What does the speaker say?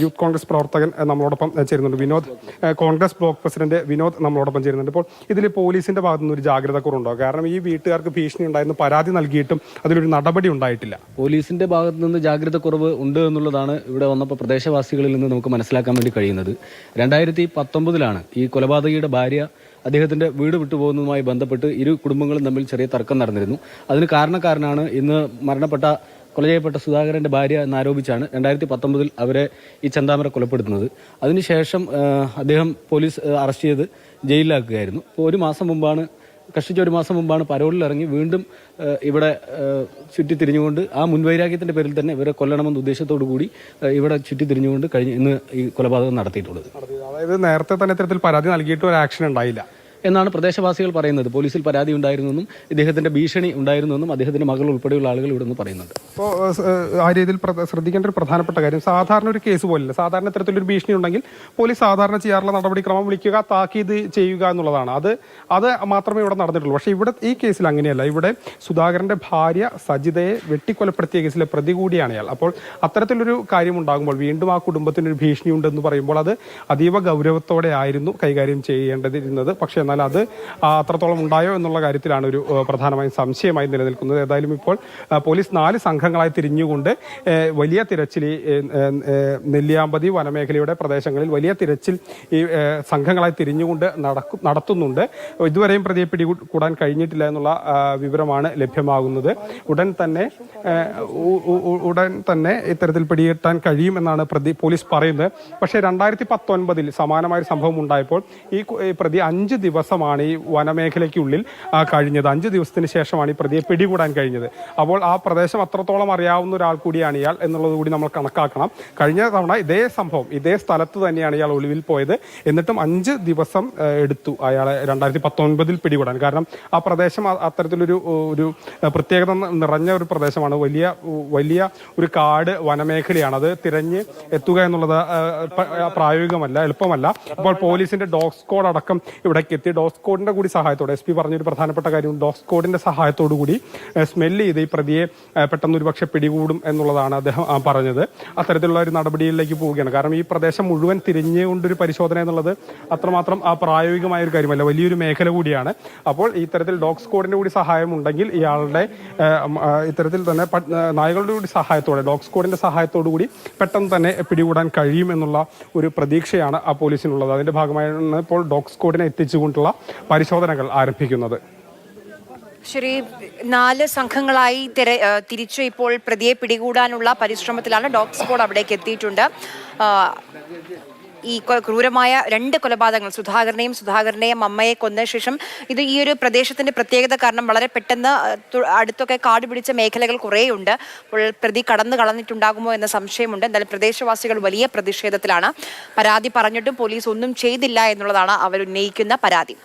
Youth Congress പ്രവർത്തകൻ നമ്മളോടൊപ്പം ചേരുന്നുണ്ട്. വിനോദ്, കോൺഗ്രസ് ബ്ലോക്ക് പ്രസിഡന്റ് വിനോദ് നമ്മളോടൊപ്പം ചേരുന്നുണ്ട്. ഇപ്പോൾ ഇതിൽ പോലീസിന്റെ ഭാഗത്തു നിന്ന് ഒരു ജാഗ്രത കുറവുണ്ടോ? കാരണം ഈ വീട്ടുകാർക്ക് ഭീഷണി ഉണ്ടായിരുന്നു, പരാതി നൽകിയിട്ടും അതിലൊരു നടപടി ഉണ്ടായിട്ടില്ല. പോലീസിന്റെ ഭാഗത്തു നിന്ന് ജാഗ്രത കുറവ് ഉണ്ട് എന്നുള്ളതാണ് ഇവിടെ വന്നപ്പോൾ പ്രദേശവാസികളിൽ നിന്ന് നമുക്ക് മനസ്സിലാക്കാൻ വേണ്ടി കഴിയുന്നത്. 2019 ഈ കൊലപാതകിയുടെ ഭാര്യ അദ്ദേഹത്തിന്റെ വീട് വിട്ടുപോകുന്നതുമായി ബന്ധപ്പെട്ട് ഇരു കുടുംബങ്ങളും തമ്മിൽ ചെറിയ തർക്കം നടന്നിരുന്നു. അതിന് കാരണക്കാരനാണ് ഇന്ന് കൊല ചെയ്യപ്പെട്ട സുധാകരന്റെ ഭാര്യ എന്നാരോപിച്ചാണ് 2019 അവരെ ഈ ചെന്താമര കൊലപ്പെടുത്തുന്നത്. അതിനുശേഷം അദ്ദേഹം പോലീസ് അറസ്റ്റ് ചെയ്ത് ജയിലിലാക്കുകയായിരുന്നു. ഇപ്പോൾ ഒരു മാസം മുമ്പാണ് പരോളിൽ ഇറങ്ങി വീണ്ടും ഇവിടെ ചുറ്റിത്തിരിഞ്ഞുകൊണ്ട് ആ മുൻവൈരാഗ്യത്തിന്റെ പേരിൽ തന്നെ ഇവരെ കൊല്ലണമെന്ന ഉദ്ദേശത്തോടു കൂടി ഇവിടെ ചുറ്റിത്തിരിഞ്ഞുകൊണ്ട് ഇന്ന് ഈ കൊലപാതകം നടത്തിയിട്ടുള്ളത്. അതായത് നേരത്തെ തന്നെ ഇത്തരത്തിൽ പരാതി നൽകിയിട്ട് ഒരു ആക്ഷൻ ഉണ്ടായില്ല എന്നാണ് പ്രദേശവാസികൾ പറയുന്നത്. പോലീസിൽ പരാതി ഉണ്ടായിരുന്നെന്നും ഇദ്ദേഹത്തിന്റെ ഭീഷണി ഉണ്ടായിരുന്നെന്നും അദ്ദേഹത്തിന്റെ മകൾ ഉൾപ്പെടെയുള്ള ആളുകൾ ഇവിടെ നിന്ന് പറയുന്നുണ്ട്. അപ്പോൾ ആ രീതിയിൽ ശ്രദ്ധിക്കേണ്ട ഒരു പ്രധാനപ്പെട്ട കാര്യം, സാധാരണ ഒരു കേസ് പോലില്ല. സാധാരണ ഇത്തരത്തിലൊരു ഭീഷണി ഉണ്ടെങ്കിൽ പോലീസ് സാധാരണ ചെയ്യാറുള്ള നടപടിക്രമം വിളിക്കുക, താക്കീത് ചെയ്യുക എന്നുള്ളതാണ്. അത് മാത്രമേ ഇവിടെ നടന്നിട്ടുള്ളൂ. പക്ഷേ ഇവിടെ ഈ കേസിൽ അങ്ങനെയല്ല. ഇവിടെ സുധാകരന്റെ ഭാര്യ സജിതയെ വെട്ടിക്കൊലപ്പെടുത്തിയ കേസിലെ പ്രതി കൂടിയാണ് ഇയാൾ. അപ്പോൾ അത്തരത്തിലൊരു കാര്യം ഉണ്ടാകുമ്പോൾ വീണ്ടും ആ കുടുംബത്തിനൊരു ഭീഷണി ഉണ്ടെന്ന് പറയുമ്പോൾ അത് അതീവ ഗൗരവത്തോടെ ആയിരുന്നു കൈകാര്യം ചെയ്യേണ്ടതിരുന്നത്. പക്ഷേ എന്നാൽ അത് അത്രത്തോളം ഉണ്ടായോ എന്നുള്ള കാര്യത്തിലാണ് ഒരു പ്രധാനമായും സംശയമായി നിലനിൽക്കുന്നത്. ഏതായാലും ഇപ്പോൾ പോലീസ് 4 സംഘങ്ങളായി തിരിഞ്ഞുകൊണ്ട് വലിയ തിരച്ചിൽ, നെല്ലിയാമ്പതി വനമേഖലയുടെ പ്രദേശങ്ങളിൽ വലിയ തിരച്ചിൽ ഈ സംഘങ്ങളായി തിരിഞ്ഞുകൊണ്ട് നടത്തുന്നുണ്ട്. ഇതുവരെയും പ്രതിയെ പിടികൂടാൻ കഴിഞ്ഞിട്ടില്ല എന്നുള്ള വിവരമാണ് ലഭ്യമാകുന്നത്. ഉടൻ തന്നെ ഇത്തരത്തിൽ പിടികിട്ടാൻ കഴിയുമെന്നാണ് പോലീസ് പറയുന്നത്. പക്ഷേ 2019 സമാനമായ സംഭവം ഉണ്ടായപ്പോൾ ഈ പ്രതി 5 ദിവസമാണ് ഈ വനമേഖലയ്ക്കുള്ളിൽ കഴിഞ്ഞത്. 5 ദിവസത്തിന് ശേഷമാണ് ഈ പ്രതിയെ പിടികൂടാൻ കഴിഞ്ഞത്. അപ്പോൾ ആ പ്രദേശം അത്രത്തോളം അറിയാവുന്ന ഒരാൾ കൂടിയാണ് ഇയാൾ എന്നുള്ളത് കൂടി നമ്മൾ കണക്കാക്കണം. കഴിഞ്ഞ തവണ ഇതേ സംഭവം ഇതേ സ്ഥലത്ത് തന്നെയാണ് ഇയാൾ ഒളിവിൽ പോയത്. എന്നിട്ടും 5 ദിവസം എടുത്തു അയാളെ 2019 പിടികൂടാൻ. കാരണം ആ പ്രദേശം അത്തരത്തിലൊരു പ്രത്യേകത നിറഞ്ഞ ഒരു പ്രദേശമാണ്. വലിയ ഒരു കാട് വനമേഖലയാണ്. അത് തിരഞ്ഞ് എത്തുക എന്നുള്ളത് പ്രായോഗികമല്ല, എളുപ്പമല്ല. അപ്പോൾ പോലീസിന്റെ ഡോഗ് സ്ക്വാഡ് അടക്കം ഇവിടേക്ക് എത്തി. ഡോഗ് സ്ക്വാഡിന്റെ കൂടി സഹായത്തോടെ, SP പറഞ്ഞൊരു പ്രധാനപ്പെട്ട കാര്യം, ഡോഗ് സ്ക്വാഡിന്റെ സഹായത്തോടു കൂടി സ്മെല്ല് ചെയ്ത് ഈ പ്രതിയെ പെട്ടെന്ന് ഒരുപക്ഷെ പിടികൂടും എന്നുള്ളതാണ് അദ്ദേഹം പറഞ്ഞത്. അത്തരത്തിലുള്ള ഒരു നടപടിയിലേക്ക് പോവുകയാണ്. കാരണം ഈ പ്രദേശം മുഴുവൻ തിരിഞ്ഞുകൊണ്ടൊരു പരിശോധന എന്നുള്ളത് അത്രമാത്രം പ്രായോഗികമായ ഒരു കാര്യമല്ല, വലിയൊരു മേഖല കൂടിയാണ്. അപ്പോൾ ഇത്തരത്തിൽ ഡോഗ് സ്ക്വാഡിന്റെ കൂടി സഹായം ഉണ്ടെങ്കിൽ ഇയാളുടെ ഇത്തരത്തിൽ തന്നെ നായകളുടെ കൂടി സഹായത്തോടെ, ഡോഗ് സ്ക്വാഡിന്റെ സഹായത്തോടു കൂടി പെട്ടെന്ന് തന്നെ പിടികൂടാൻ കഴിയും എന്നുള്ള ഒരു പ്രതീക്ഷയാണ് ആ പോലീസിനുള്ളത്. അതിന്റെ ഭാഗമായാണ് ഇപ്പോൾ ഡോഗ് സ്ക്വാഡിനെ എത്തിച്ചുകൊണ്ടുള്ള പരിശോധനകൾ ആരംഭിക്കുന്നത്. ശരി, 4 സംഘങ്ങളായി തിരിച്ച് ഇപ്പോൾ പ്രതിയെ പിടികൂടാനുള്ള പരിശ്രമത്തിലാണ്. ഡോഗ് സ്ക്വാഡ് അവിടേക്ക് എത്തിയിട്ടുണ്ട്. ഈ ക്രൂരമായ 2 കൊലപാതകങ്ങൾ, സുധാകരനെയും അമ്മയെ കൊന്ന ശേഷം, ഇത് ഈ ഒരു പ്രദേശത്തിന്റെ പ്രത്യേകത കാരണം വളരെ പെട്ടെന്ന് അടുത്തൊക്കെ കാട് പിടിച്ച മേഖലകൾ കുറേയുണ്ട്. അപ്പോൾ പ്രതി കടന്നു കളഞ്ഞിട്ടുണ്ടാകുമോ എന്ന സംശയമുണ്ട്. എന്തായാലും പ്രദേശവാസികൾ വലിയ പ്രതിഷേധത്തിലാണ്. പരാതി പറഞ്ഞിട്ടും പോലീസ് ഒന്നും ചെയ്തില്ല എന്നുള്ളതാണ് അവർ ഉന്നയിക്കുന്ന പരാതി.